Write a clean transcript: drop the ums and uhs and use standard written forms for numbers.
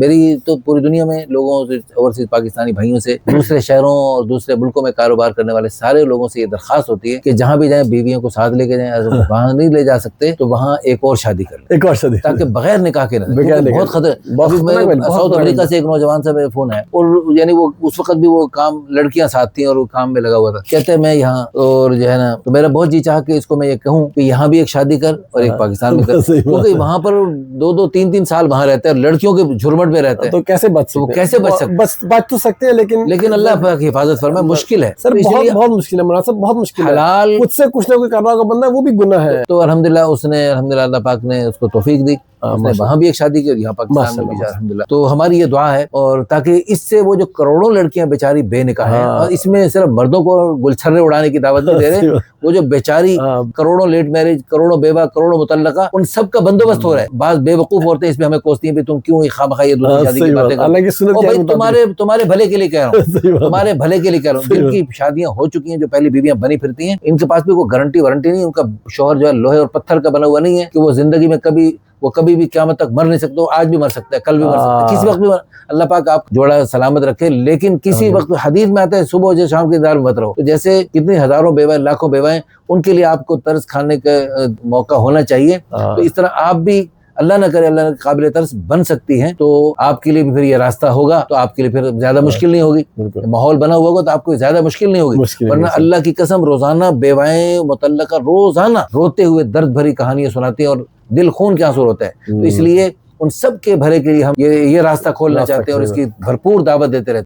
मेरी तो पूरी दुनिया में लोगों से, ओवरसीज पाकिस्तानी भाइयों से, दूसरे शहरों और दूसरे मुल्कों में कारोबार करने वाले सारे लोगों से ये दरखास्त होती है कि जहाँ भी जाए बीवियों को साथ लेके जाएं, अगर वहाँ नहीं ले जा सकते तो वहाँ एक और शादी कर लें, एक और शादी, ताकि बगैर निकाह के रहने। बहुत खतरे। साउथ अफ्रीका से एक नौजवान से मेरा फोन है, और यानी वो उस वक्त भी वो काम, लड़कियां साथ थी और वो काम में लगा हुआ था। कहते हैं मैं यहाँ, और जो है ना, तो मेरा बहुत जी चाह कि इसको मैं ये कहूँ कि यहाँ भी एक शादी कर और एक पाकिस्तान में कर, क्योंकि वहाँ पर 2-2, 3-3 साल वहाँ रहते हैं, लड़कियों के झुरमट में रहते हैं, तो कैसे बच सकते? बच तो सकते हैं, लेकिन अल्लाह की हिफाजत फरमाए, मुश्किल है सर, बहुत मुश्किल है मुनासिब, बहुत मुश्किल है। हलाल खुद से कुछ ना कुछ करना होगा बंदा, वो भी गुनाह है। तो अल्हम्दुलिल्लाह अल्लाह पाक ने उसको तौफीक दी, उसने वहाँ भी एक शादी की, यहाँ पाकिस्तान में भी अल्हम्दुलिल्लाह। तो हमारी ये दुआ है, और ताकि इससे वो जो करोड़ों लड़कियां बेचारी बेनिकाह हैं, और इसमें सिर्फ मर्दों को गुलछर्रे उड़ाने की दावत नहीं दे रहे, वो जो बेचारी करोड़ों लेट मैरिज, करोड़ों बेवा, करोड़ों मुतल्लका, उन सब का बंदोबस्त हो रहा है। बात बेवकूफ औरतें इसमें हमें कोसती हैं, तुम क्यों खामखा ये दूसरी शादी की बातें कर, तुम्हारे भले के लिए कह रहा हूँ, तुम्हारे भले के लिए कह रहा हूँ। जिनकी शादियां हो चुकी हैं, जो पहली बीवियां बनी फिरती हैं, इनके पास भी कोई गारंटी वारंटी नहीं, उनका शौहर जो है लोहे और पत्थर का बना हुआ नहीं है कि वो जिंदगी में कभी भी क़यामत तक मर नहीं सकते। आज भी मर सकता है, कल भी मर सकता है, किसी वक्त भी अल्लाह पाक आप जोड़ा सलामत रखे, लेकिन किसी वक्त हदीस में आता है सुबह जो शाम की दार मत रहो। तो जैसे कितनी हजारों बेवाएं, लाखों बेवाएं, उनके लिए आपको तरस खाने का मौका होना चाहिए। तो इस तरह आप भी, अल्लाह न करे, अल्लाह काबिल तरस बन सकती हैं, तो आपके लिए भी फिर ये रास्ता होगा, तो आपके लिए फिर ज्यादा मुश्किल नहीं होगी। माहौल बना हुआ होगा तो आपको ज्यादा मुश्किल नहीं होगी। वरना अल्लाह की कसम, रोजाना बेवाएं मुतल्लका रोजाना रोते हुए दर्द भरी कहानियां सुनाती हैं और दिल खून के आंसू होता है। तो इसलिए उन सब के भले के लिए हम ये रास्ता खोलना चाहते हैं और इसकी भरपूर दावत देते रहते हैं।